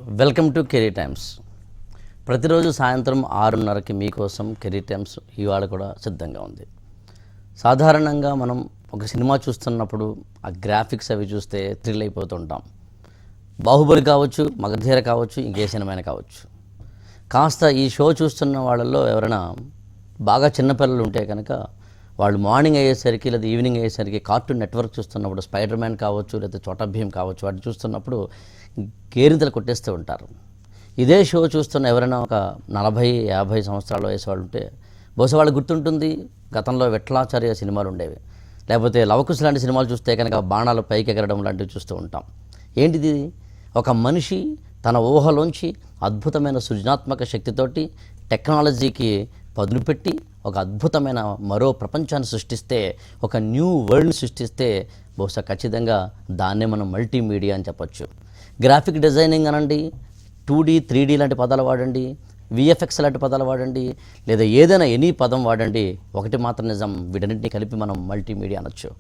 Welcome to career times. ప్రతిరోజు సాయంత్రం 6:30కి మీకోసం కెరీర్ టైమ్స్ ఇవాళ కూడా సిద్ధంగా ఉంది. సాధారణంగా మనం ఒక సినిమా చూస్తున్నప్పుడు ఆ గ్రాఫిక్స్ అవి చూస్తే థ్రిల్ అయిపోతుంటాం. బాహుబలి కావచ్చు, మగధీర కావచ్చు, ఇంకే సినిమా కావచ్చు. కాస్త ఈ షో చూస్తున్న వాళ్ళల్లో ఎవరైనా బాగా చిన్నపిల్లలు ఉంటే కనుక వాళ్ళు మార్నింగ్ అయ్యేసరికి లేదా ఈవినింగ్ అయ్యేసరికి కార్టూన్ నెట్వర్క్ చూస్తున్నప్పుడు స్పైడర్ మ్యాన్ కావచ్చు లేదా చోటా భీమ్ కావచ్చు వాటిని చూస్తున్నప్పుడు కేరింతలు కొట్టేస్తూ ఉంటారు. ఇదే షో చూస్తున్న ఎవరైనా ఒక 40-50 సంవత్సరాల వయసు వాళ్ళు ఉంటే బహుశా వాళ్ళకి గుర్తుంటుంది గతంలో విఠలాచార్య సినిమాలు ఉండేవి, లేకపోతే లవకుశ లాంటి సినిమాలు చూస్తే కనుక బాణాలు పైకి ఎగరడం లాంటివి చూస్తూ ఉంటాం. ఏంటిది? ఒక మనిషి తన ఊహలోంచి అద్భుతమైన సృజనాత్మక శక్తితోటి టెక్నాలజీకి పదును పెట్టి ఒక అద్భుతమైన మరో ప్రపంచాన్ని సృష్టిస్తే, ఒక న్యూ వరల్డ్ని సృష్టిస్తే బహుశా ఖచ్చితంగా దాన్నే మనం మల్టీమీడియా అని చెప్పొచ్చు. గ్రాఫిక్ డిజైనింగ్ అనండి, 2D 3D లాంటి పదాలు వాడండి, VFX లాంటి పదాలు వాడండి, లేదా ఏదైనా ఎనీ పదం వాడండి, ఒకటి మాత్రం నిజం, వీటన్నింటినీ కలిపి మనం మల్టీమీడియా అనొచ్చు.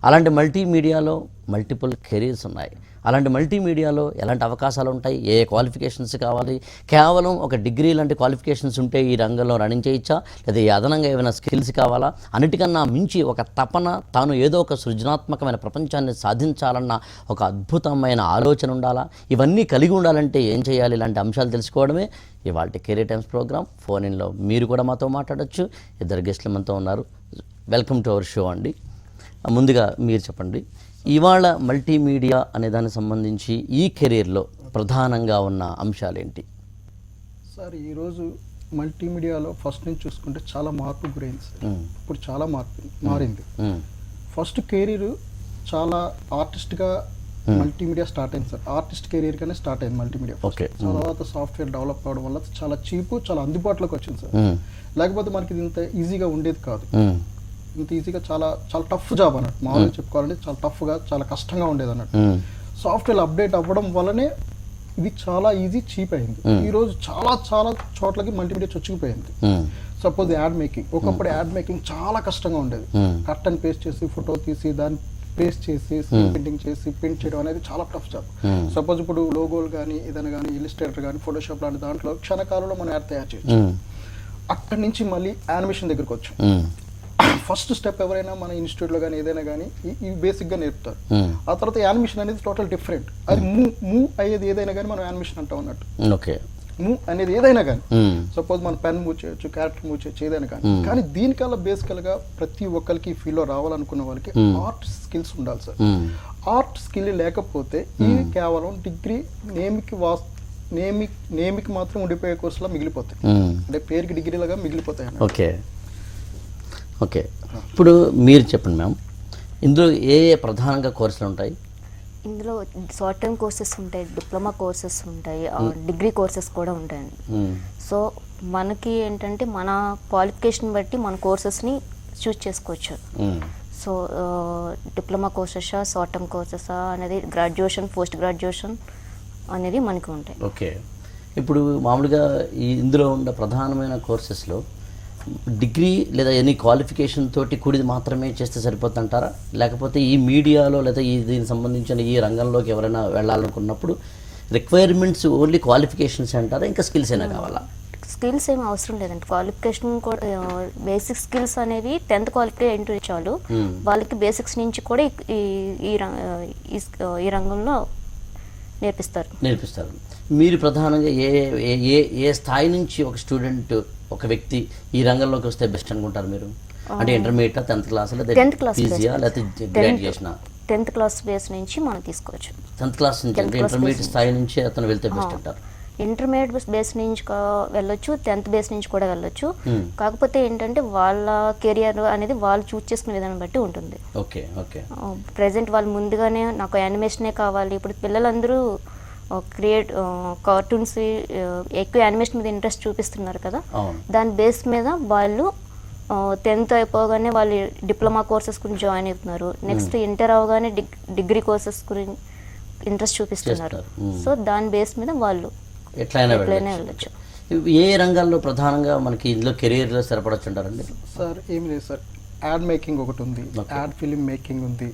అలాంటి మల్టీమీడియాలో మల్టిపుల్ కెరీర్స్ ఉన్నాయి. అలాంటి మల్టీమీడియాలో ఎలాంటి అవకాశాలు ఉంటాయి, ఏ క్వాలిఫికేషన్స్ కావాలి, కేవలం ఒక డిగ్రీ లాంటి క్వాలిఫికేషన్స్ ఉంటే ఈ రంగంలో రన్నింగ్ చేయొచ్చా, లేదా అదనంగా ఏమైనా స్కిల్స్ కావాలా, అన్నిటికన్నా మించి ఒక తపన, తాను ఏదో ఒక సృజనాత్మకమైన ప్రపంచాన్ని సాధించాలన్న ఒక అద్భుతమైన ఆలోచన ఉండాలా, ఇవన్నీ కలిగి ఉండాలంటే ఏం చేయాలి, ఇలాంటి అంశాలు తెలుసుకోవడమే ఇవాళ కెరీర్ టైమ్స్ ప్రోగ్రామ్. ఫోన్ ఇన్లో మీరు కూడా మాతో మాట్లాడచ్చు. 2 గెస్టులు మనతో ఉన్నారు. వెల్కమ్ టు అవర్ షో అండి. ముందుగా మీరు చెప్పండి, ఇవాళ మల్టీమీడియా అనే దానికి సంబంధించి ఈ కెరీర్లో ప్రధానంగా ఉన్న అంశాలు ఏంటి? సార్, ఈరోజు మల్టీమీడియాలో ఫస్ట్ నుంచి చూసుకుంటే చాలా మార్పు గురైంది సార్. ఇప్పుడు చాలా మారింది. ఫస్ట్ కెరీర్ చాలా ఆర్టిస్ట్గా మల్టీమీడియా స్టార్ట్ అయింది సార్. ఆర్టిస్ట్ కెరీర్ గానే స్టార్ట్ అయింది మల్టీమీడియా. తర్వాత సాఫ్ట్వేర్ డెవలప్ అవడం వల్ల చాలా చీపు, చాలా అందుబాటులోకి వచ్చింది సార్. లేకపోతే మనకి ఇది ఇంత ఈజీగా ఉండేది కాదు. ఇంత ఈజీగా చాలా చాలా టఫ్ జాబ్ అన్నట్టు, మామూలుగా చెప్పుకోవాలంటే చాలా టఫ్గా, చాలా కష్టంగా ఉండేది అన్నట్టు. సాఫ్ట్వేర్ అప్డేట్ అవ్వడం వల్లనే ఇది చాలా ఈజీ, చీప్ అయింది. ఈ రోజు చాలా చాలా చోట్లకి మల్టీమీడియా చొచ్చుకుపోయింది. సపోజ్ యాడ్ మేకింగ్, ఒకప్పుడు యాడ్ మేకింగ్ చాలా కష్టంగా ఉండేది. కట్ అండ్ పేస్ట్ చేసి ఫోటో తీసి దాన్ని పేస్ట్ చేసి ప్రింటింగ్ చేసి ప్రింట్ చేయడం అనేది చాలా టఫ్ జాబ్. సపోజ్ ఇప్పుడు లోగోలు కానీ ఏదైనా కానీ ఇలిస్ట్రేటర్ కానీ ఫోటోషాప్ లాంటి దాంట్లో క్షణకాలంలో మనం యాడ్ తయారు చేయొచ్చు. అక్కడి నుంచి మళ్ళీ యానిమేషన్ దగ్గరకు వచ్చు. ఫస్ట్ స్టెప్ ఎవరైనా మన ఇన్స్టిట్యూట్లో కానీ ఏదైనా కానీ ఇవి బేసిక్గా నేర్పుతారు. ఆ తర్వాత యానిమేషన్ అనేది టోటల్ డిఫరెంట్. అది మూవ్ అయ్యేది ఏదైనా కానీ మనం యానిమేషన్ అంటాం అన్నట్టు. ఓకే, మూవ్ అనేది ఏదైనా కానీ, సపోజ్ మనం పెన్ మూవ్ చేయొచ్చు, క్యారెక్టర్ మూవ్ చేయొచ్చు, ఏదైనా కానీ. కానీ దీనికల్లా బేసికల్గా ప్రతి ఒక్కరికి ఈ ఫీల్డ్లో రావాలనుకున్న వాళ్ళకి ఆర్ట్ స్కిల్స్ ఉండాలి సార్. ఆర్ట్ స్కిల్ లేకపోతే ఇవి కేవలం డిగ్రీ నేమికి మాత్రం ఉండిపోయే కోర్సులో మిగిలిపోతాయి. అంటే పేరుకి డిగ్రీలుగా మిగిలిపోతాయి. ఓకే ఓకే, ఇప్పుడు మీరు చెప్పండి మ్యామ్, ఇందులో ఏ ప్రధానంగా కోర్సులు ఉంటాయి? ఇందులో షార్ట్ టర్మ్ కోర్సెస్ ఉంటాయి, డిప్లొమా కోర్సెస్ ఉంటాయి, డిగ్రీ కోర్సెస్ కూడా ఉంటాయండి. సో మనకి ఏంటంటే మన క్వాలిఫికేషన్ బట్టి మన కోర్సెస్ని చూస్ చేసుకోవచ్చు. సో డిప్లొమా కోర్సెసా, షార్ట్ టర్మ్ కోర్సెసా అనేది, గ్రాడ్యుయేషన్, పోస్ట్ గ్రాడ్యుయేషన్ అనేది మనకి ఉంటాయి. ఓకే, ఇప్పుడు మామూలుగా ఇందులో ఉన్న ప్రధానమైన కోర్సెస్లో డిగ్రీ లేదా ఎనీ క్వాలిఫికేషన్ తోటి కూడిది మాత్రమే చేస్తే సరిపోతుంటారా, లేకపోతే ఈ మీడియాలో లేదా దీనికి సంబంధించిన ఈ రంగంలోకి ఎవరైనా వెళ్ళాలనుకున్నప్పుడు రిక్వైర్మెంట్స్ ఓన్లీ క్వాలిఫికేషన్స్ అంటారా, ఇంకా స్కిల్స్ అయినా కావాలా? స్కిల్స్ ఏమి అవసరం లేదండి. క్వాలిఫికేషన్ కూడా, బేసిక్ స్కిల్స్ అనేవి 10th క్వాలిఫై ఏంటో చాలు. వాళ్ళకి బేసిక్స్ నుంచి కూడా ఈ రంగంలో నేర్పిస్తారు. మీరు ప్రధానంగా ఏ స్థాయి నుంచి ఒక స్టూడెంట్, ఒక వ్యక్తి ఈ రంగంలోకి వస్తే బెస్ట్ అనుకుంటారు మీరు? అంటే ఇంటర్మీడియట్, 10th క్లాస్, లేదా 10th class graduation? 10th class base నుంచి మనం తీసుకోవచ్చు. 10th క్లాస్ నుంచి, ఇంటర్మీడియట్ స్థాయి నుంచి అతను వెళ్తే బెస్ట్ అంటారు? ఇంటర్మీడియట్ బేస్ నుంచి వెళ్ళొచ్చు, 10th బేస్ నుంచి కూడా వెళ్ళొచ్చు. కాకపోతే ఏంటంటే వాళ్ళ కెరియర్ అనేది వాళ్ళు చూస్ చేసుకునే విధానం బట్టి ఉంటుంది. ఓకే ఓకే, ప్రెసెంట్ వాళ్ళు ముందుగానే నాకు యానిమేషనే కావాలి, ఇప్పుడు పిల్లలందరూ కార్టూన్స్ ఎక్కువ యానిమేషన్ మీద ఇంట్రెస్ట్ చూపిస్తున్నారు కదా, దాని బేస్ మీద వాళ్ళు 10th అయిపోగానే వాళ్ళు డిప్లొమా కోర్సెస్ గురించి జాయిన్ అవుతున్నారు. నెక్స్ట్ ఇంటర్ అవగానే డిగ్రీ కోర్సెస్ గురించి ఇంట్రెస్ట్ చూపిస్తున్నారు. సో దాని బేస్ మీద వాళ్ళు ఎట్లయినా వెళ్ళొచ్చు. ఏ రంగాల్లో ప్రధానంగా మనకి ఇందులో కెరీర్లో స్థిరపడచ్చు అంటారండి? సార్ ఏం లేదు సార్, యాడ్ మేకింగ్ ఒకటి ఉంది, యాడ్ ఫిలిం మేకింగ్ ఉంది,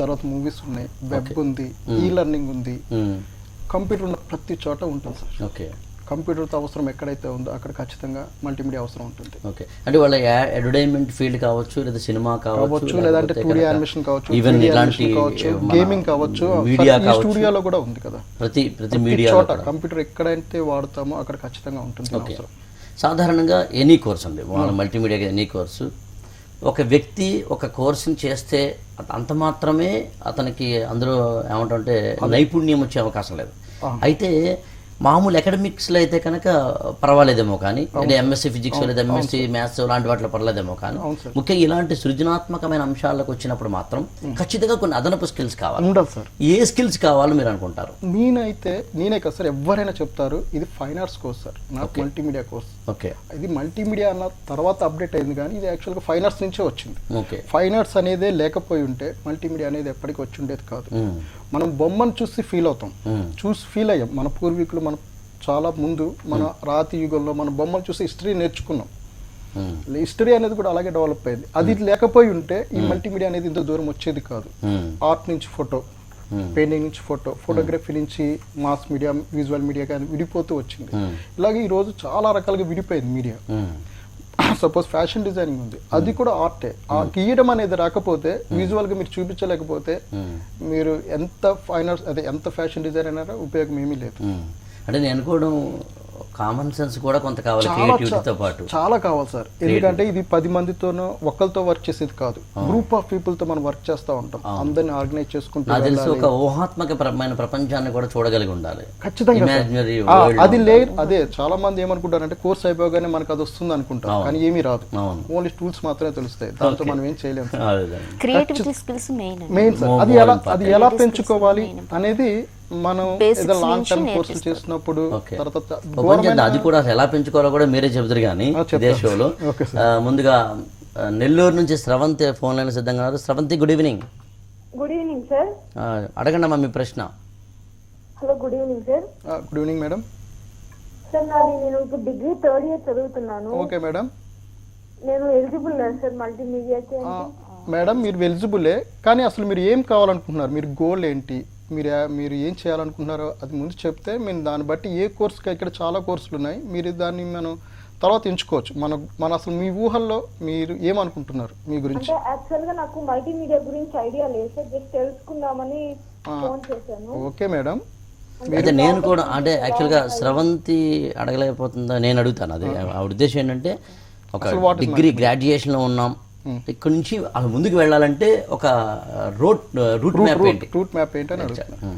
తర్వాత మూవీస్ ఉన్నాయి, వెబ్ ఉంది, ఈ లెర్నింగ్ ఉంది, కంప్యూటర్ ఉన్న ప్రతి చోట ఉంటుంది సార్. ఓకే. కంప్యూటర్తో అవసరం ఎక్కడైతే ఉందో అక్కడ ఖచ్చితంగా మల్టీమీడియా అవసరం ఉంటుంది. ఓకే. అంటే వాళ్ళ అడ్వర్టైజ్మెంట్ ఫీల్డ్ కావచ్చు, లేదా సినిమా కావచ్చు, లేదంటే 2D యానిమేషన్ కావచ్చు, ఈవెన్ 3D ఇలాంటి యానిమేషన్ కావచ్చు, గేమింగ్ కావచ్చు, మీడియా ఈ కావచ్చు, స్టూడియోలో కూడా ఉంది కదా. ప్రతి మీడియా చోట కంప్యూటర్ ఎక్కడైతే వాడతామో అక్కడ ఖచ్చితంగా ఉంటుంది అవసరం. సాధారణంగా ఎనీ కోర్స్ అండి, వాళ్ళ మల్టీమీడియాకి ఎనీ కోర్సు, ఒక వ్యక్తి ఒక కోర్సుని చేస్తే అంత మాత్రమే అతనికి అందులో ఏమంటే నైపుణ్యం వచ్చే అవకాశం లేదు. అయితే మామూలు అకాడమిక్స్లో అయితే కనుక పర్వాలేదేమో, కానీ అంటే ఎంఎస్సీ ఫిజిక్స్ లేదా ఎంఎస్సీ మ్యాథ్స్ లాంటి వాటిలో పర్లేదేమో, కానీ ముఖ్యంగా ఇలాంటి సృజనాత్మకమైన అంశాలకు వచ్చినప్పుడు మాత్రం ఖచ్చితంగా కొన్ని అదనపు స్కిల్స్ కావాలి. ఉండాలి సార్. ఏ స్కిల్స్ కావాలో మీరు అనుకుంటారు? నేనే కదా సార్, ఎవరైనా చెప్తారు ఇది ఫైన్ ఆర్ట్స్ కోర్స్ సార్, నాకు మల్టీమీడియా కోర్స్. ఓకే. ఇది మల్టీమీడియా అన్న తర్వాత అప్డేట్ అయింది, కానీ ఇది యాక్చువల్గా ఫైన్ ఆర్ట్స్ నుంచే వచ్చింది. ఓకే. ఫైన్ ఆర్ట్స్ అనేదే లేకపోయి ఉంటే మల్టీమీడియా అనేది ఎప్పటికీ వచ్చి ఉండేది కాదు. మనం బొమ్మను చూసి ఫీల్ అవుతాం, చూసి ఫీల్ అయ్యాం. మన పూర్వీకులు మనం చాలా ముందు మన రాతి యుగంలో మన బొమ్మలు చూసి హిస్టరీ నేర్చుకున్నాం. హిస్టరీ అనేది కూడా అలాగే డెవలప్ అయింది. అది లేకపోయి ఉంటే ఈ మల్టీమీడియా అనేది ఇంత దూరం వచ్చేది కాదు. ఆర్ట్ నుంచి ఫోటో, పెయింటింగ్ నుంచి ఫోటో, ఫోటోగ్రఫీ నుంచి మాస్ మీడియా, విజువల్ మీడియా కానీ విడిపోతూ వచ్చింది. ఇలాగే ఈ రోజు చాలా రకాలుగా విడిపోయింది మీడియా. సపోజ్ ఫ్యాషన్ డిజైనింగ్ ఉంది, అది కూడా ఆర్టే. ఆ గీయడం అనేది రాకపోతే, విజువల్ గా మీరు చూపించలేకపోతే మీరు ఎంత ఫైన్ ఆర్ట్స్ అదే ఎంత ఫ్యాషన్ డిజైన్ అయినా ఉపయోగం ఏమీ లేదు. అంటే నేను అనుకోవడం కామన్ సెన్స్ కూడా కొంత కావాలి, క్రియేటివిటీతో పాటు చాలా కావాలి సార్. ఎందుకంటే ఇది 10 మందితోనో ఒక్కరితో వర్క్ చేసేది కాదు, గ్రూప్ ఆఫ్ పీపుల్ తో మనం వర్క్ చేస్తూ ఉంటాం, అందరిని ఆర్గనైజ్ చేసుకుంటూ. నాకు తెలిసి ఒక ఊహాత్మకమైన ప్రపంచాన్ని కూడా చూడగలిగి ఉండాలి ఖచ్చితంగా. ఇమాజినరీ అది లేదు. అదే చాలా మంది ఏమనుకుంటారంటే కోర్స్ అయిపోగానే మనకు అది వస్తుంది అనుకుంటాం, కానీ ఏమీ రాదు. ఓన్లీ టూల్స్ మాత్రమే తెలుస్తాయి, దాంతో మనం ఏం చేయలేము. Creativity skills main sir. అది ఎలా పెంచుకోవాలి అనేది మనం ఏదో లాంగ్ టర్మ్ కోర్సు చేసినప్పుడు అది కూడా ఎలా పెంచుకోవాలో కూడా మీరే చెబుతారు కానీ ఇదే షోలో. ముందుగా నెల్లూరు నుంచి స్రవంతి ఫోన్ లైన్ సిద్ధంగా ఉన్నారు. Sravanthi, good evening. Good evening sir. అడగండి అమ్మా మీ ప్రశ్న. Hello, good evening sir. Good evening madam. Sir నేను ఇప్పుడు డిగ్రీ 3rd ఇయర్ చదువుతున్నాను. Okay madam. నేను ఎలిజిబుల్ సార్ మల్టీమీడియాకి? మేడం మీరు ఎలిజిబులే, కానీ అసలు మీరు ఏం కావాలనుకుంటున్నారు, మీరు గోల్ ఏంటి, మీరు ఏం చేయాలనుకుంటున్నారో అది ముందు చెప్తే మేము దాన్ని బట్టి ఏ కోర్సుకి, ఇక్కడ చాలా కోర్సులు ఉన్నాయి, మీరు దాన్ని మనం తర్వాత ఎంచుకోవచ్చు. మన అసలు మీ ఊహల్లో మీరు ఏమనుకుంటున్నారు మీ గురించి? యాక్చువల్గా నాకు మల్టీమీడియా గురించి ఐడియా లేదు సార్, జస్ట్ తెలుసుకుందామని ఫోన్ చేశాను. Okay madam. అయితే నేను కూడా అంటే యాక్చువల్గా స్రవంతి అడగలేకపోతుందా నేను అడుగుతాను. అది ఆ ఉద్దేశం ఏంటంటే ఒక డిగ్రీ గ్రాడ్యుయేషన్లో ఉన్నాం, ఇక్కడ నుంచి అలా ముందుకు వెళ్ళాలంటే ఒక రూట్ మ్యాప్ ఏంటి అని అడుగుతాను.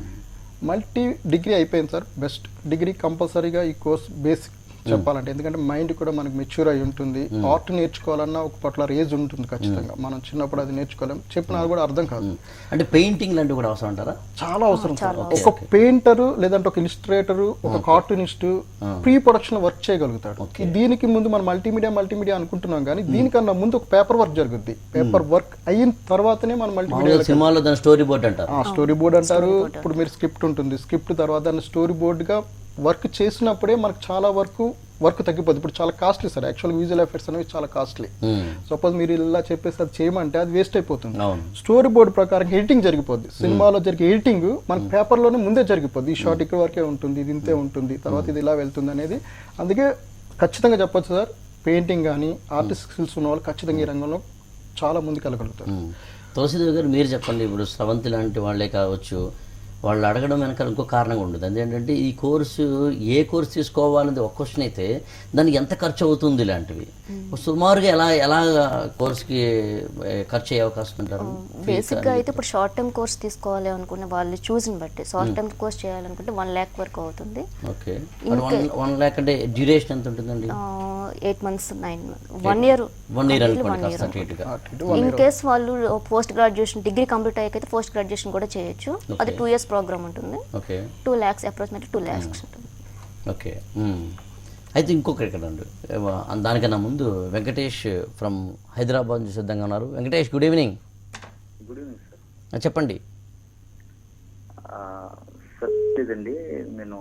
మల్టీ డిగ్రీ అయిపోయింది సార్, బెస్ట్ డిగ్రీ కంపల్సరీగా ఈ కోర్స్ బేసిక్ చెప్పాలంటే, ఎందుకంటే మైండ్ కూడా మనకు మెచ్యూర్ అయి ఉంటుంది. ఆర్ట్ నేర్చుకోవాలన్నా ఒక పర్టికులర్ ఏజ్ ఉంటుంది ఖచ్చితంగా. మనం చిన్నప్పుడు అది నేర్చుకోలేం, చెప్పినా కూడా అర్థం కాదు. అంటే పెయింటింగ్ లాంటివి కూడా అవసరం అంటారా? చాలా అవసరం సార్. ఒక పెయింటర్ లేదంటే ఒక ఇలిస్ట్రేటర్, ఒక కార్టూనిస్ట్ ప్రీ ప్రొడక్షన్ వర్క్ చేయగలుగుతాడు. దీనికి ముందు మనం మల్టీమీడియా అనుకుంటున్నాం, కానీ దీనికన్నా ముందు ఒక పేపర్ వర్క్ జరుగుద్ది. పేపర్ వర్క్ అయిన తర్వాతనే మనం మల్టీమీడియా. సినిమాలో దాని స్టోరీ బోర్డ్ అంటారు. స్టోరీ బోర్డ్ అంటారు. ఇప్పుడు మీరు స్క్రిప్ట్ ఉంటుంది, స్క్రిప్ట్ తర్వాత దాన్ని స్టోరీ బోర్డ్గా వర్క్ చేసినప్పుడే మనకు చాలా వర్క్ తగ్గిపోతుంది. ఇప్పుడు చాలా కాస్ట్లీ సార్, యాక్చువల్గా విజువల్ ఎఫెక్ట్స్ అనేవి చాలా కాస్ట్లీ. సపోజ్ మీరు ఇలా చెప్పేసి అది చేయమంటే అది వేస్ట్ అయిపోతుంది. స్టోరీ బోర్డ్ ప్రకారం ఎడిటింగ్ జరిగిపోద్ది. సినిమాలో జరిగే ఎడిటింగ్ మనకు పేపర్లోనే ముందే జరిగిపోద్ది. ఈ షార్ట్ ఇక్కడ వరకే ఉంటుంది, ఇది ఇంతే ఉంటుంది, తర్వాత ఇది ఇలా వెళ్తుంది అనేది. అందుకే ఖచ్చితంగా చెప్పొచ్చు సార్, పెయింటింగ్ కానీ ఆర్టిస్ట్ స్కిల్స్ ఉన్న వాళ్ళు ఖచ్చితంగా ఈ రంగంలో చాలా ముందుకు వెళ్ళగలుగుతారు. తులసిదేవి గారు మీరు చెప్పండి. ఇప్పుడు స్రవంతి లాంటి వాళ్ళే కావచ్చు, వాళ్ళు అడగడం వెనకాల ఇంకో కారణంగా ఉండదు. అదేంటంటే ఈ కోర్సు ఏ కోర్సు తీసుకోవాలనేది ఒక క్వశ్చన్ అయితే దానికి ఎంత ఖర్చు అవుతుంది ఇలాంటివి సుమారుగా ఎలా కోర్సుకి ఖర్చు అయ్యే అవకాశం ఉంటారు? బేసిక్గా అయితే ఇప్పుడు షార్ట్ టర్మ్ కోర్స్ తీసుకోవాలి అనుకున్న వాళ్ళు చూసిన బట్టి షార్ట్ టర్మ్ కోర్స్ చేయాలనుకుంటే 1 lakh వరకు అవుతుంది. ఓకే. 1 lakh అంటే డ్యూరేషన్ ఎంత ఉంటుందండి? 8 months 9 months 1 year in case వాళ్ళు పోస్ట్ గ్రాడ్యుయేషన్ డిగ్రీ కంప్లీట్ అయ్యాకైతే పోస్ట్ గ్రాడ్యుయేషన్ కూడా చేయొచ్చు. అది 2 years ప్రోగ్రామ్ ఉంటుంది. 2 lakhs అప్రాక్సిమేట్లీ 2 lakhs ఉంటుంది. ఓకే. అయితే ఇంకొకటి ఇక్కడ అండి, దానికన్నా ముందు వెంకటేష్ ఫ్రమ్ హైదరాబాద్ నుంచి సిద్ధంగా ఉన్నారు. Venkatesh, good evening. Good evening sir. చెప్పండి సార్. ఇదండి, నేను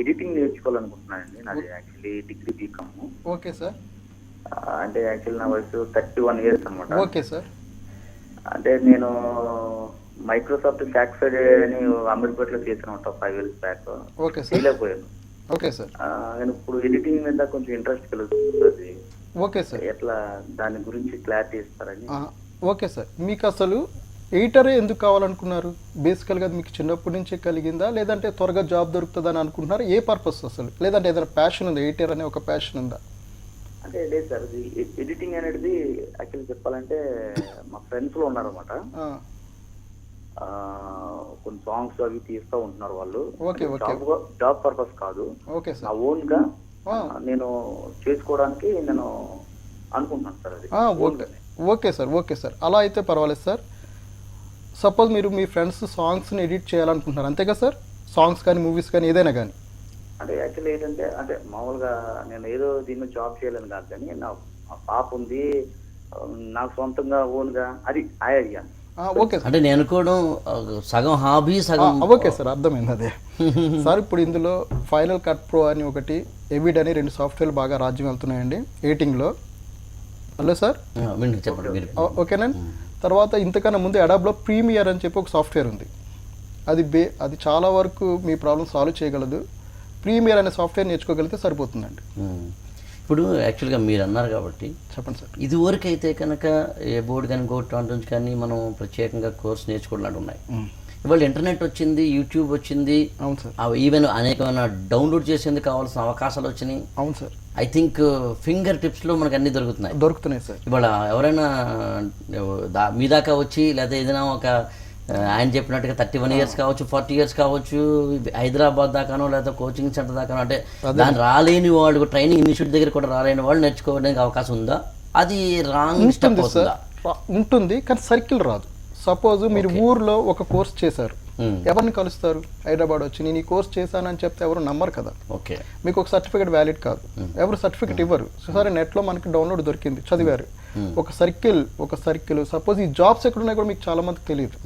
ఎడిటింగ్ నేర్చుకోవాలనుకుంటున్నానండి. నాది actually degree BCom. Okay sir. అంటే యాక్చువల్లీ నా వయసు 31 years అనమాట. Okay sir. అంటే నేను మైక్రోసాఫ్ట్ సాటిస్ఫైడ్ అని అమీర్పేటలో చేసిన ఉంటా 5 years బ్యాక్. Okay sir. చేయలేకపోయాను. Okay sir. నేను ఇప్పుడు ఎడిటింగ్ మీద కొంచెం ఇంట్రెస్ట్ కలుగుతుంది. Okay sir. ఎట్లా దాని గురించి క్లారిటీ ఇస్తారని. Okay sir. మీకు అసలు ఎడిటరే ఎందుకు కావాలనుకున్నారు? బేసికల్గా మీకు చిన్నప్పటి నుంచే కలిగిందా, లేదంటే త్వరగా జాబ్ దొరుకుతుందని అనుకుంటున్నారు? ఏ పర్పస్ అసలు, లేదంటే ఏదైనా ప్యాషన్ ఉందా? ఎడిటర్ అనే ఒక ప్యాషన్ ఉందా? అంటే లేదు సార్, ఇది ఎడిటింగ్ అనేది యాక్చువల్లీ చెప్పాలంటే మా ఫ్రెండ్స్ లో ఉన్నారన్నమాట. కొన్ని సాంగ్స్ అవి తీస్తూ ఉంటున్నారు వాళ్ళు. Okay okay. జాబ్ పర్పస్ కాదు, ఓకే నా సార్. ఓన్ గా నేను చేసుకోవడానికి నేను అనుకుంటున్నాను సార్. అది okay okay sir. Okay sir, అలా అయితే పర్వాలేదు సార్. సపోజ్ మీరు మీ ఫ్రెండ్స్ సాంగ్స్ని ఎడిట్ చేయాలనుకుంటున్నారు అంతేగా సార్? సాంగ్స్ కానీ మూవీస్ కానీ ఏదైనా కానీ. అంటే యాక్చువల్లీ ఏంటంటే అంటే మామూలుగా నేను ఏదో దీని మీద జాబ్ చేయాలని కాదు, కానీ నా పాప ఉంది, నాకు సొంతంగా ఓన్ గా అది ఐడియా. Okay sir. అంటే నేను అనుకోవడం సగం హాబీ సగం. ఓకే సార్, అర్థమైంది అదే సార్. ఇప్పుడు ఇందులో ఫైనల్ కట్ ప్రో అని ఒకటి, ఎవిడ్ అని 2 సాఫ్ట్వేర్లు బాగా రాజ్యం వెళ్తున్నాయండి ఎడిటింగ్లో. హలో సార్, చెప్పండి. ఓకేనండి. తర్వాత ఇంతకన్నా ముందు అడాబ్లో ప్రీమియర్ అని చెప్పి ఒక సాఫ్ట్వేర్ ఉంది. అది చాలా వరకు మీ ప్రాబ్లమ్ సాల్వ్ చేయగలదు. ప్రీమియర్ అనే సాఫ్ట్వేర్ నేర్చుకోగలిగితే సరిపోతుందండి. ఇప్పుడు యాక్చువల్గా మీరు అన్నారు కాబట్టి చెప్పండి సార్. ఇది వరకు అయితే కనుక ఏ బోర్డు కానీ గోట్ నుంచి కానీ మనం ప్రత్యేకంగా కోర్స్ నేర్చుకోవడానికి ఉన్నాయి. ఇవాళ ఇంటర్నెట్ వచ్చింది, యూట్యూబ్ వచ్చింది. అవును సార్. ఈవెన్ అనేకమైన డౌన్లోడ్ చేసేందుకు కావాల్సిన అవకాశాలు వచ్చినాయి. అవును సార్. ఐ థింక్ ఫింగర్ టిప్స్లో మనకు అన్నీ దొరుకుతున్నాయి సార్. ఇవాళ ఎవరైనా మీ దాకా వచ్చి లేదా ఏదైనా ఒక ఆయన చెప్పినట్టుగా 31 years కావచ్చు, 40 years కావచ్చు, హైదరాబాద్ దాకానో లేదా కోచింగ్ సెంటర్ దాకానో, అంటే దాన్ని రాలేని వాళ్ళు, ట్రైనింగ్ ఇన్స్టిట్యూట్ దగ్గర కూడా రాలేని వాళ్ళు నేర్చుకోవడానికి అవకాశం ఉందా? అది రాంగ్ స్టెప్ అవుతుందా? ఉంటుంది, కానీ సర్కిల్ రాదు. సపోజ్ మీరు ఊర్లో ఒక కోర్స్ చేశారు, ఎవరిని కలుస్తారు? హైదరాబాద్ వచ్చి నేను ఈ కోర్స్ చేశానని చెప్తే ఎవరు నమ్మరు కదా. ఓకే. మీకు ఒక సర్టిఫికేట్ వ్యాలిడ్ కాదు, ఎవరు సర్టిఫికేట్ ఇవ్వరు. సరే నెట్లో మనకి డౌన్లోడ్ దొరికింది, చదివారు. ఒక సర్కిల్ సపోజ్ ఈ జాబ్స్ ఎక్కడ ఉన్నాయి కూడా మీకు చాలా మందికి తెలియదు,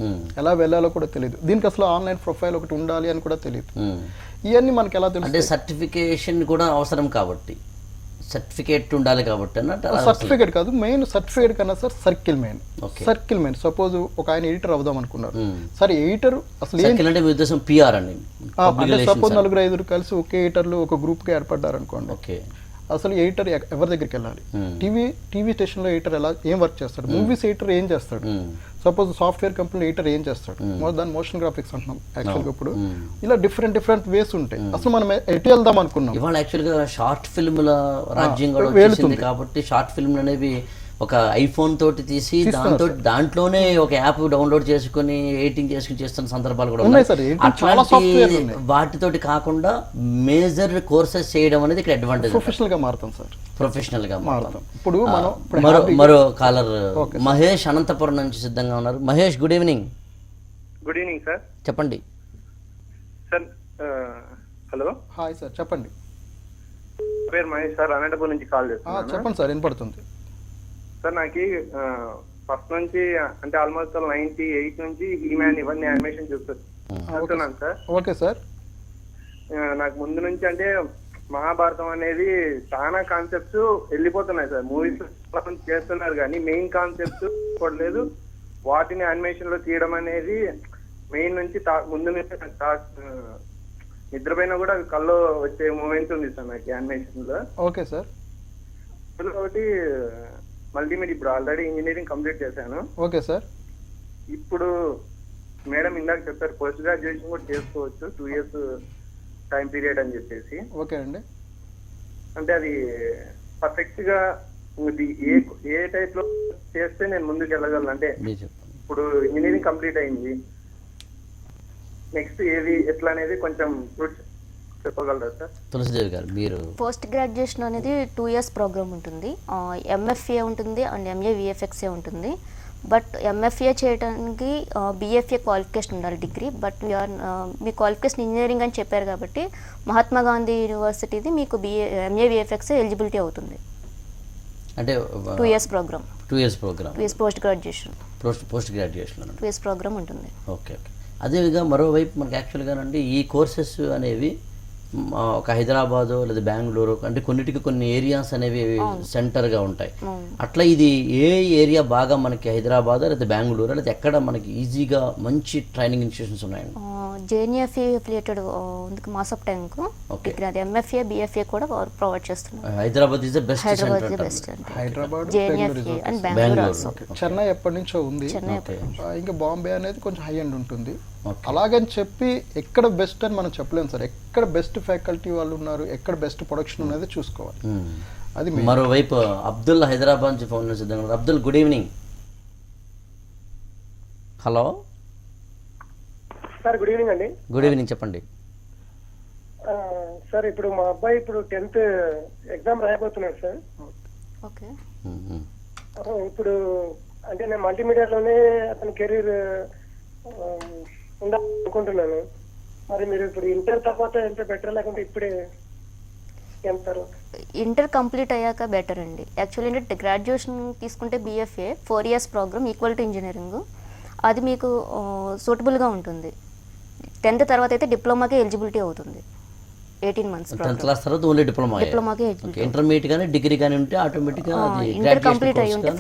ఎలా వెళ్ళాలో కూడా తెలియదు. దీనికి అసలు ఆన్లైన్ ప్రొఫైల్ ఒకటి ఉండాలి అని కూడా తెలియదు. ఇవన్నీ మనకి ఎలా తెలుసు? అంటే సర్టిఫికేషన్ కూడా అవసరం కాబట్టి, సర్టిఫికేట్ ఉండాలి కాబట్టి అన్నట్టు. సర్టిఫికేట్ కాదు, మెయిన్ సర్టిఫికేట్ కన్నా సార్ సర్కిల్ మెయిన్. సపోజ్ ఒక ఆయన ఎడిటర్ అవుదాం అనుకున్నారు. సరే ఎడిటర్ అసలు అంటే మీ ఉద్దేశం పిఆర్ అండి. సపోజ్ 4-5 కలిసి ఒకే ఎడిటర్లు ఒక గ్రూప్ గా ఏర్పడ్డారు అనుకోండి. ఓకే. అసలు ఎడిటర్ ఎవరి దగ్గరికి వెళ్ళాలి? టీవీ స్టేషన్లో ఎడిటర్ ఏం వర్క్ చేస్తాడు? మూవీస్ ఎడిటర్ ఏం చేస్తాడు? సపోజ్ సాఫ్ట్వేర్ కంపెనీ ఎడిటర్ ఏం చేస్తాడు? దాని మోషన్ గ్రాఫిక్స్ అంటున్నాం యాక్చువల్గా. ఇప్పుడు ఇలా డిఫరెంట్ వేస్ ఉంటాయి. అసలు మనం ఎటు వెళ్దాం అనుకున్నాం. ఇవాళ యాక్చువల్గా షార్ట్ ఫిల్మ్ల రాజ్యం కూడా వచ్చేసింది కాబట్టి షార్ట్ ఫిల్మ్ అనేవి ఒక ఐఫోన్ తోటి తీసి దాంట్లోనే ఒక యాప్ డౌన్లోడ్ చేసుకుని ఎడిటింగ్ చేసుకుని చేస్తున్న సందర్భాలు కూడా ఉన్నాయి. అట్లాంటి వాటితోటి కాకుండా మేజర్ కోర్సెస్ చేయడం అనేది ఇక్కడ అడ్వాంటేజ్. ప్రొఫెషనల్ గా మారుతాం సార్. ప్రొఫెషనల్ గా మారుతాం. ఇప్పుడు మనం మరో కాలర్ మహేష్ అనంతపురం నుంచి సిద్ధంగా ఉన్నారు. Mahesh, good evening. Good evening sir. చెప్పండి సార్. హలో. హాయ్ సార్, చెప్పండి. పేరు మహేష్ సార్, అనంతపురం నుంచి కాల్ చేస్తున్నాను. చెప్పండి సార్, వినపడుతుంది సార్. నాకు ఫస్ట్ నుంచి అంటే ఆల్మోస్ట్ 98 నుంచి హీమ్యాన్ ఇవన్నీ యానిమేషన్ చూస్తున్నాను సార్. Okay sir. నాకు ముందు నుంచి అంటే మహాభారతం అనేది చాలా కాన్సెప్ట్స్ వెళ్ళిపోతున్నాయి సార్. మూవీస్ చాలా మంది చేస్తున్నారు కానీ మెయిన్ కాన్సెప్ట్స్ కూడా లేదు. వాటిని యానిమేషన్ లో తీయడం అనేది మెయిన్ నుంచి ముందు నుంచి నిద్రపైన కూడా కల్లో వచ్చే మూమెంట్స్ ఉంది సార్ నాకు యానిమేషన్ లో. Okay sir. ఒకటి మల్టీమీడియా, ఇప్పుడు ఆల్రెడీ ఇంజనీరింగ్ కంప్లీట్ చేశాను. Okay sir. ఇప్పుడు మేడం ఇందాక చెప్పారు పోస్ట్ గ్రాడ్యుయేషన్ కూడా చేసుకోవచ్చు, 2 years టైం పీరియడ్ అని చెప్పేసి. ఓకే అండి. అంటే అది పర్ఫెక్ట్ గా ఏ టైప్ లో చేస్తే నేను ముందుకు వెళ్ళగలను? అంటే ఇప్పుడు ఇంజనీరింగ్ కంప్లీట్ అయింది, నెక్స్ట్ ఏది ఎట్లా అనేది కొంచెం చెప్పగలరా సార్? తులసిదేవి గారు, మీరు పోస్ట్ గ్రాడ్యుయేషన్ అనేది 2 years ప్రోగ్రామ్ ఉంటుంది. ఎంఎఫ్ఏ ఉంటుంది అండ్ ఎంఏ విఎఫ్ఎక్స్ఏ ఉంటుంది. బట్ ఎంఎఫ్ఏ చేయడానికి బిఎఫ్ఏ క్వాలిఫికేషన్ ఉండాలి, degree. But me qualification engineering అని చెప్పారు కాబట్టి మహాత్మా గాంధీ యూనివర్సిటీది మీకు ఎంఏ విఎఫ్ఎక్స్ ఎలిజిబిలిటీ అవుతుంది. అంటే 2 years program. 2 years program. 2 years post graduation. 2 years programme ఉంటుంది. ఓకే. అదేవిధంగా మరోవైపు మనకి యాక్చువల్గా అండి ఈ కోర్సెస్ అనేవి ఒక హైదరాబాదు లేదా బెంగళూరు అంటే కొన్నిటికి కొన్ని ఏరియాస్ అనేవి సెంటర్గా ఉంటాయి. అట్లా ఇది ఏ ఏరియా బాగా మనకి హైదరాబాద్ లేదా బెంగళూరు లేదా ఎక్కడ మనకి ఈజీగా మంచి ట్రైనింగ్ ఇన్స్టిట్యూషన్స్ ఉన్నాయండి? జేఎన్ఎఫ్ఏ అఫిలియేటెడ్ ఉంది మాసప్ ట్యాంక్ డిగ్రీ, అది ఎంఎఫ్ఏ బిఎఫ్ఏ కూడా ప్రొవైడ్ చేస్తున్నారు. Hyderabad is the best Hyderabad centre. Best Hyderabad, JNFA and Bengaluru also. Chennai ఎప్పటి నుంచో ఉంది. చెన్నై ఇంకా బాంబే అనేది కొంచెం హై ఎండ్ ఉంటుంది. అలాగని చెప్పి ఎక్కడ బెస్ట్ అని మనం చెప్పలేము సార్. ఎక్కడ బెస్ట్ ఫ్యాకల్టీ వాళ్ళు ఉన్నారు, ఎక్కడ బెస్ట్ ప్రొడక్షన్ ఉన్నది చూసుకోవాలి. అది మరోవైపు అబ్దుల్ హైదరాబాద్ నుంచి ఫోన్ చేద్దాం. Abdul, good evening. Hello sir, good evening అండి. గుడ్ ఈవినింగ్, చెప్పండి. సార్, ఇప్పుడు మా అబ్బాయి ఇప్పుడు 10th ఎగ్జామ్ రాయబోతున్నాడు సార్. ఓకే. ఇప్పుడు అంటే నేను మల్టీమీడియాలోనే అతని కెరీర్ ఉండాలనుకుంటున్నాను. మరి మీరు ఇప్పుడు ఇంటర్ తర్వాత ఎంత బెటర్, లేకుంటే ఇప్పుడే ఎంత? ఇంటర్ కంప్లీట్ అయ్యాక బెటర్ అండి. యాక్చువల్లీ ఏంటంటే గ్రాడ్యుయేషన్ తీసుకుంటే BFA 4 years program equal to engineering, అది మీకు సూటబుల్గా ఉంటుంది. 10th తర్వాత అయితే డిప్లొమాకే ఎలిజిబిలిటీ అవుతుంది. 18 months 10th క్లాస్ తర్వాత ఓన్లీ డిప్లొమాకే ఇంటర్మీడియట్ కానీ డిగ్రీ కానీ ఉంటే ఆటోమేటిక్గా ఇంటర్ కంప్లీట్ అయ్యి ఉంటే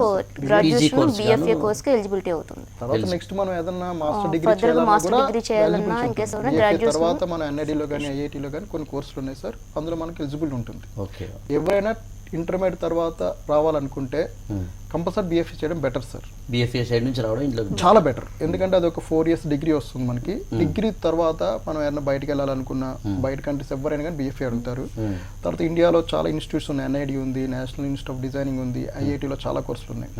గ్రాడ్యుయేషన్ బీఎఫ్ఏ కోర్స్కి ఎలిజిబిలిటీ అవుతుంది. తర్వాత నెక్స్ట్ మనం ఏదన్నా మాస్టర్ డిగ్రీ చేయాలన్నా ఇంకేస్ గ్రాడ్యుయేషన్ తర్వాత మనం ఎన్ఐడిలో కానీ ఐఐటీలో కానీ కొన్ని కోర్సులు ఉన్నాయి సార్, అందులో మనకి ఎలిజిబుల్ ఉంటుంది. ఓకే. ఎవరైనా ఇంటర్మీడియట్ తర్వాత రావాలనుకుంటే కంపల్సరీ బీఎఫ్ఏ చేయడం బెటర్ సార్. బీఎఫ్ఏ సైడ్ నుంచి రావడం ఇంట్లో చాలా బెటర్. ఎందుకంటే అది ఒక 4 years డిగ్రీ వస్తుంది మనకి. డిగ్రీ తర్వాత మనం ఏమైనా బయటకు వెళ్ళాలనుకున్నా, బయట కంట్రీస్ ఎవరైనా కానీ బీఎఫ్ఏ అడుగుతారు. తర్వాత ఇండియాలో చాలా ఇన్స్టిట్యూట్స్ ఉన్నాయి. ఎన్ఐడి ఉంది, నేషనల్ ఇన్స్టిట్యూట్ ఆఫ్ డిజైనింగ్ ఉంది, ఐఐటీలో చాలా కోర్సులు ఉన్నాయి.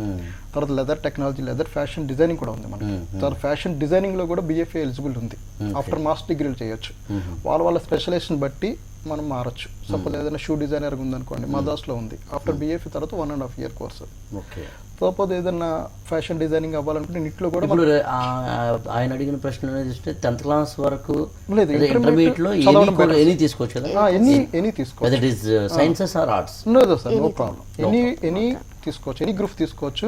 తర్వాత leather technology, leather fashion designing కూడా ఉంది మనకి. తర్వాత ఫ్యాషన్ డిజైనింగ్ లో కూడా బీఎఫ్ఏ ఎలిజిబుల్ ఉంది. ఆఫ్టర్ మాస్టర్ డిగ్రీలు చేయొచ్చు. వాళ్ళ స్పెషలైజేషన్ బట్టి మనం మారచ్చు. సపోజ్ ఏదైనా షూ డిజైనర్ ఉందనుకోండి, మద్రాస్లో ఉంది. ఆఫ్టర్ బీఎఫ్ఏ తర్వాత 1.5 year కోర్స్. ఓకే. సపోజ్ ఏదైనా ఫ్యాషన్ డిజైనింగ్ అవ్వాలనుకుంటే నిట్లో కూడా ఇప్పుడు ఆయన అడిగిన ప్రశ్న చూస్తే 10th క్లాస్ వరకు లేదు, ఇంటర్మీడియట్ లో ఎనీ తీసుకోవచ్చు కదా? ఎనీ తీసుకోవచ్చు. It is sciences or arts? No sir, no problem. Any తీసుకోవచ్చు, ఎనీ గ్రూప్ తీసుకోవచ్చు.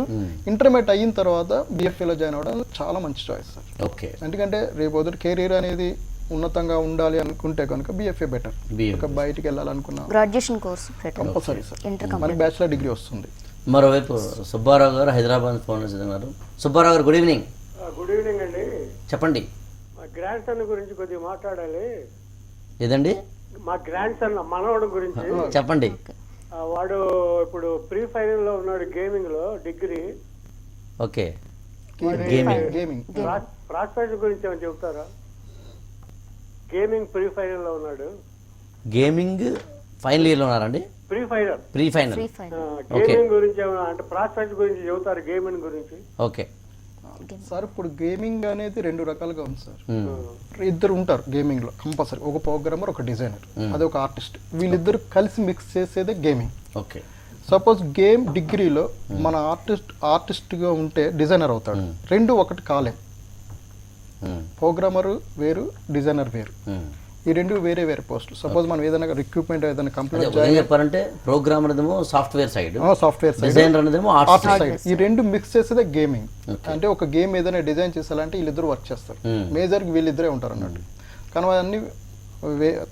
ఇంటర్మీడియట్ అయిన తర్వాత బీఎఫ్ఏలో జాయిన్ అవ్వడం చాలా మంచి చాయిస్ సార్. ఓకే. ఎందుకంటే రేపు వద్దు కెరీర్ అనేది ఉన్నతంగా ఉండాలి అనుకుంటే కనుక బీఎఫ్ఏ బెటర్. బయటికి వెళ్ళాలనుకున్నా గ్రాడ్యుయేషన్ కోర్స్ కంపల్సరీ సార్. మనకి బ్యాచిలర్ డిగ్రీ వస్తుంది. మరోవైపు సుబ్బారావు గారు హైదరాబాద్ ఫోన్ చేస్తున్నారు. సుబ్బారావు గారు, గుడ్ ఈవినింగ్. గుడ్ ఈవినింగ్ అండి. చెప్పండి. మా గ్రాండ్ సన్ గురించి కొద్దిగా మాట్లాడాలి. ఏదండి? మా గ్రాండ్ సన్ మనవడు గురించి చెప్పండి. వాడు ఇప్పుడు ప్రీ ఫైనల్ లో ఉన్నాడు గేమింగ్ లో, డిగ్రీ. ఓకే. గేమింగ్ ప్రాస్పెక్ట్ గురించి ఏమైనా చెప్తారా? గేమింగ్ ప్రీ ఫైనల్ లో ఉన్నాడు. గేమింగ్ ఫైనల్ ఇయర్ లో ఉన్నారండి? Pre final. గేమింగ్ గురించి ఏమైనా అంటే ప్రాస్పెక్ట్ గురించి చెబుతారు, గేమింగ్ గురించి. ఓకే సార్, ఇప్పుడు గేమింగ్ అనేది 2 రకాలుగా ఉంది సార్. ఇద్దరు ఉంటారు గేమింగ్ లో కంపల్సరీ. ఒక ప్రోగ్రామర్, ఒక డిజైనర్, అది ఒక ఆర్టిస్ట్. వీళ్ళిద్దరు కలిసి మిక్స్ చేసేదే గేమింగ్. ఓకే. సపోజ్ గేమ్ డిగ్రీలో మన ఆర్టిస్ట్గా ఉంటే డిజైనర్ అవుతాడు. 2 ఒకటి కాలేం. ప్రోగ్రామర్ వేరు, డిజైనర్ వేరు. ఈ 2 వేరే వేరే పోస్టులు. సపోజ్ మనం ఏదైనా రిక్రూట్మెంట్ ఏదైనా కంపెనీ చెప్పారంటే ప్రోగ్రామర్ ఏమో software side, software side, designer అనేదేమో ఆర్ట్ సైడ్. ఈ 2 మిక్స్ చేసేదే గేమింగ్. అంటే ఒక గేమ్ ఏదైనా డిజైన్ చేయాలంటే వీళ్ళిద్దరు వర్క్ చేస్తారు. మేజర్ వీళ్ళిద్దరే ఉంటారు అన్నట్టు. కానీ అవన్నీ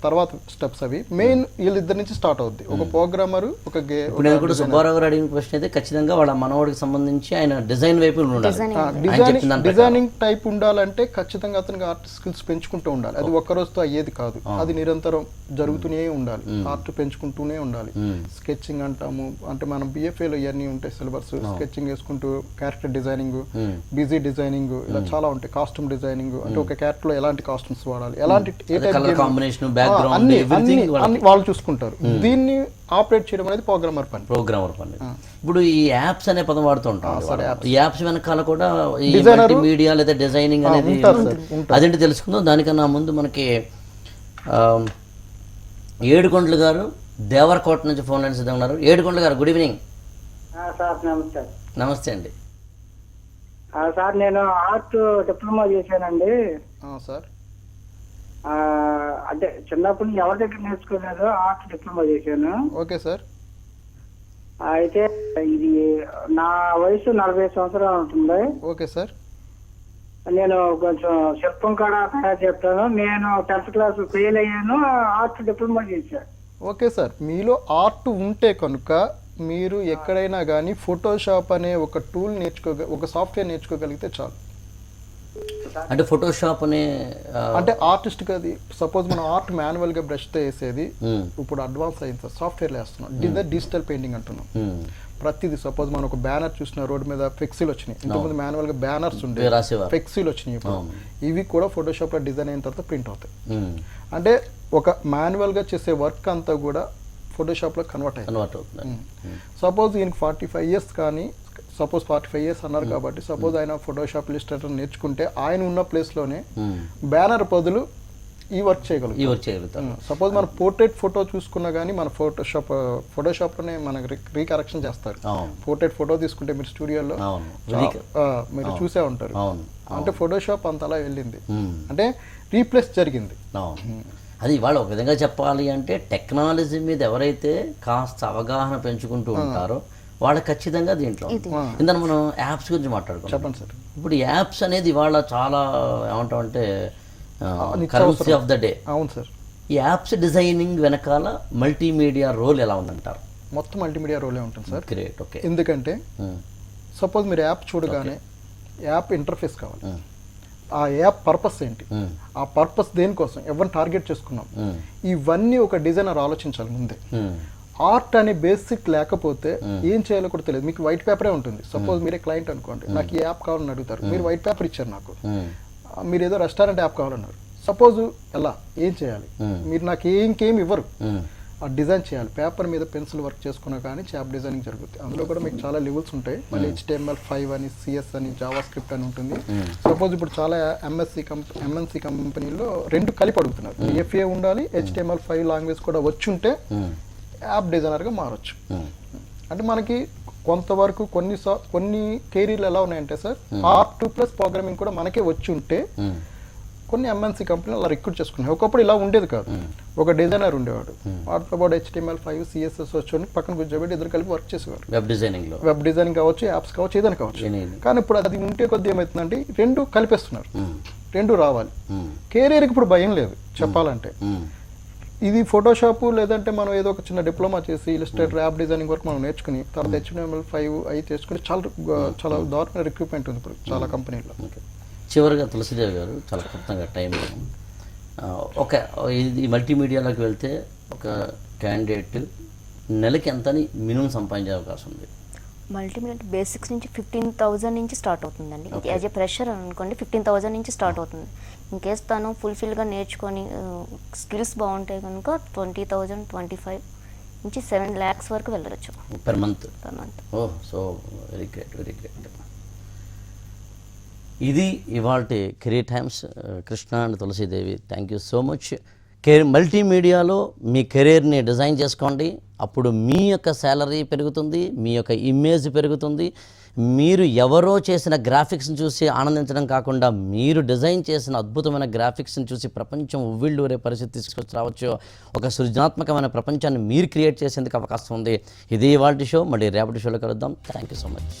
తర్వాత స్టెప్స్. అవి మెయిన్ వీళ్ళిద్దరి నుంచి స్టార్ట్ అవుద్ది. ఒక ప్రోగ్రామర్, ఒక ఇప్పుడు నేను కూడా సుబ్బారావు గారు అడిగిన క్వశ్చన్ అయితే ఖచ్చితంగా వాళ్ళ మనవాడికి సంబంధించి ఆయన డిజైన్ వైపు ఉండాలి. డిజైనింగ్ టైప్ ఉండాలంటే ఖచ్చితంగా అతనికి ఆర్ట్ స్కిల్స్ పెంచుకుంటూ ఉండాలి. అది ఒక్క రోజుతో అయ్యేది కాదు. అది నిరంతరం జరుగుతూనే ఉండాలి. ఆర్ట్ పెంచుకుంటూనే ఉండాలి. స్కెచింగ్ అంటాము, అంటే మనం బిఎఫ్ఏలో ఇవన్నీ ఉంటాయి సిలబస్. స్కెచింగ్ వేసుకుంటూ క్యారెక్టర్ డిజైనింగ్, బిజీ డిజైనింగ్, ఇలా చాలా ఉంటాయి. కాస్ట్యూమ్ డిజైనింగ్ అంటే ఒక క్యారెక్టర్ లో ఎలాంటి కాస్ట్యూమ్స్ వాడాలి, ఎలాంటి వాళ్ళు చూసుకుంటారు. దీన్ని ఆపరేట్ చేయడం అనేది ప్రోగ్రామర్ పని. ఇప్పుడు ఈ యాప్స్ అనే పదం వాడుతూ ఉంటాం. ఈ యాప్స్ వెనకాల కూడా మీడియా లేదా డిజైనింగ్ అనేది అదేంటి తెలుసుకుందాం. దానికన్నా ముందు మనకి ఏడుకొండలు గారు దేవరకోట నుంచి ఫోన్ లైన్ సిద్ధంగా ఉన్నారు. ఏడుకొండలు గారు, గుడ్ ఈవినింగ్. సార్ నమస్తే. నమస్తే అండి. సార్, నేను ఆర్ట్ డిప్లొమా చేశానండి. సార్, అంటే చిన్నప్పుడు ఎవరి దగ్గర నేర్చుకోలేదు, ఆర్ట్ డిప్లొమా చేశాను. Okay sir. అయితే ఇది నా వయసు 40 సంవత్సరాలు ఉంటుంది. Okay sir. నేను కొంచెం శిల్పం కూడా తయారు చేస్తాను. నేను 10th క్లాస్ ఫెయిల్ అయ్యాను, ఆర్ట్ డిప్లొమా చేశాను. ఓకే సార్, మీలో ఆర్ట్ ఉంటే కనుక మీరు ఎక్కడైనా కానీ ఫోటోషాప్ అనే ఒక టూల్ ఒక సాఫ్ట్వేర్ నేర్చుకోగలిగితే చాలు. అంటే ఫోటోషాప్ అనే అంటే ఆర్టిస్ట్కి అది సపోజ్ మనం ఆర్ట్ మాన్యువల్గా బ్రష్తో వేసేది ఇప్పుడు అడ్వాన్స్ అయింది సార్, సాఫ్ట్వేర్లో వేస్తున్నాం. డిజిటల్ పెయింటింగ్ అంటున్నాం. ప్రతిదీ సపోజ్ మనం ఒక బ్యానర్ చూసిన రోడ్డు మీద ఫ్లెక్సీలు వచ్చినాయి, ఇంతకుముందు మాన్యువల్గా బ్యానర్స్ ఉండే ఫ్లెక్సీలు వచ్చినాయి. ఇప్పుడు ఇవి కూడా ఫోటోషాప్లో డిజైన్ అయిన తర్వాత ప్రింట్ అవుతాయి. అంటే ఒక మాన్యువల్గా చేసే వర్క్ అంతా కూడా ఫోటోషాప్లో కన్వర్ట్ అవుతుంది. సపోజ్ ఈయనకి 45 years కానీ సపోజ్ 45 years అన్నారు కాబట్టి సపోజ్ ఆయన ఫోటోషాప్ ఇలిస్ట్రేటర్ నేర్చుకుంటే ఆయన ఉన్న ప్లేస్లోనే బ్యానర్ బదులు ఈ వర్క్ చేయగలుగుతాం. సపోజ్ మన పోర్ట్రేట్ ఫోటో చూసుకున్నా కానీ మన ఫోటోషాప్లోనే మనకు రీకరెక్షన్ చేస్తారు. పోర్ట్రేట్ ఫోటో తీసుకుంటే మీరు స్టూడియోలో మీరు చూసే ఉంటారు. అంటే ఫోటోషాప్ అంతలా వెళ్ళింది, అంటే రీప్లేస్ జరిగింది. అది ఇవాళ ఒక విధంగా చెప్పాలి అంటే టెక్నాలజీ మీద ఎవరైతే కాస్త అవగాహన పెంచుకుంటూ ఉంటారో వాళ్ళు ఖచ్చితంగా దీంట్లో ఇందులో మనం యాప్స్ గురించి మాట్లాడుకుంటాం. చెప్పండి సార్. ఇప్పుడు యాప్స్ అనేది ఇవాళ చాలా ఏమంటామంటే కరెన్సీ ఆఫ్ ద డే. అవును సార్. ఈ యాప్స్ డిజైనింగ్ వెనకాల మల్టీమీడియా రోల్ ఎలా ఉందంటారు? మొత్తం మల్టీమీడియా రోలే ఉంటుంది సార్. గ్రేట్. ఓకే. ఎందుకంటే సపోజ్ మీరు యాప్ చూడగానే యాప్ ఇంటర్ఫేస్ కావాలి, ఆ యాప్ పర్పస్ ఏంటి, ఆ పర్పస్ దేనికోసం, ఎవరిని టార్గెట్ చేసుకున్నాం, ఇవన్నీ ఒక డిజైనర్ ఆలోచించాలి ముందే. ఆర్ట్ అనే బేసిక్ లేకపోతే ఏం చేయాలో కూడా తెలియదు. మీకు వైట్ పేపరే ఉంటుంది. సపోజ్ మీరే క్లయింట్ అనుకోండి, నాకు ఈ యాప్ కావాలని అడుగుతారు, మీరు వైట్ పేపర్ ఇచ్చారు నాకు, మీరు ఏదో రెస్టారెంట్ యాప్ కావాలన్నారు. సపోజ్ ఎలా ఏం చేయాలి, మీరు నాకు ఇంకేం ఇవ్వరు, ఆ డిజైన్ చేయాలి. పేపర్ మీద పెన్సిల్ వర్క్ చేసుకున్నా కానీ యాప్ డిజైనింగ్ జరుగుతుంది. అందులో కూడా మీకు చాలా లెవెల్స్ ఉంటాయి. మళ్ళీ HTML5 అని, CS అని, జావా స్క్రిప్ట్ అని ఉంటుంది. సపోజ్ ఇప్పుడు చాలా MNC కంపెనీలో 2 కలిపి అడుగుతున్నారు. FA ఉండాలి, HTML5 లాంగ్వేజ్ కూడా వచ్చి ఉంటే యాప్ డిజైనర్గా మారచ్చు. అంటే మనకి కొంతవరకు కొన్ని కెరీర్లు ఎలా ఉన్నాయంటే సార్, ఆర్ట్ ప్లస్ ప్రోగ్రామింగ్ కూడా మనకే వచ్చి ఉంటే కొన్ని MNC కంపెనీలు అలా రిక్రూట్ చేసుకున్నాయి. ఒకప్పుడు ఇలా ఉండేది కాదు. ఒక డిజైనర్ ఉండేవాడు, వాటితో పాటు HTML5 CSS వచ్చి పక్కన కూర్చోబెట్టి ఇద్దరు కలిపి వర్క్ చేసేవారు. వెబ్ డిజైనింగ్ కావచ్చు, యాప్స్ కావచ్చు, ఏదైనా కావచ్చు. కానీ ఇప్పుడు అది ఉంటే కొద్ది ఏమవుతుందంటే 2 కలిపేస్తున్నారు, 2 రావాలి. కెరీర్కి ఇప్పుడు భయం లేదు చెప్పాలంటే. ఇది ఫోటోషాప్ లేదంటే మనం ఏదో ఒక చిన్న డిప్లొమా చేసి ఇలిస్ట్రేటర్ యాప్ డిజైనింగ్ వరకు మనం నేర్చుకుని తర్వాత HTML5 అవి చేసుకుని చాలా దారుణ రిక్రూట్మెంట్ ఉంది ఇప్పుడు చాలా కంపెనీల్లో. చివరిగా తులసిదేవి గారు, చాలా క్లుప్తంగా టైం ఈ మల్టీమీడియాలోకి వెళ్తే ఒక క్యాండిడేట్ నెలకి ఎంతని మినిమం సంపాదించే అవకాశం ఉంది? మల్టీమీడియా బేసిక్స్ నుంచి 15,000 నుంచి స్టార్ట్ అవుతుందండి. యాజ్ ఏ ఫ్రెషర్ అనుకోండి 15,000 నుంచి స్టార్ట్ అవుతుంది. ఇన్కేస్ తను ఫుల్ఫిల్గా నేర్చుకొని స్కిల్స్ బాగుంటాయి కనుక 20,000, 25 నుంచి 7 lakhs వరకు వెళ్ళవచ్చు per month. Oh, so very great. ఇది ఇవాల్టి career times. Krishna and Tulasidevi, thank you so much. మల్టీమీడియాలో మీ కెరీర్ని డిజైన్ చేసుకోండి. అప్పుడు మీ యొక్క శాలరీ పెరుగుతుంది, మీ యొక్క ఇమేజ్ పెరుగుతుంది. మీరు ఎవరో చేసిన గ్రాఫిక్స్ని చూసి ఆనందించడం కాకుండా మీరు డిజైన్ చేసిన అద్భుతమైన గ్రాఫిక్స్ని చూసి ప్రపంచం ఉవ్విళ్ళూరే పరిస్థితి తీసుకొచ్చి రావచ్చు. ఒక సృజనాత్మకమైన ప్రపంచాన్ని మీరు క్రియేట్ చేసేందుకు అవకాశం ఉంది. ఇది ఇవాల్టి షో. మళ్ళీ రేపటి షోలో కలుద్దాం. Thank you so much.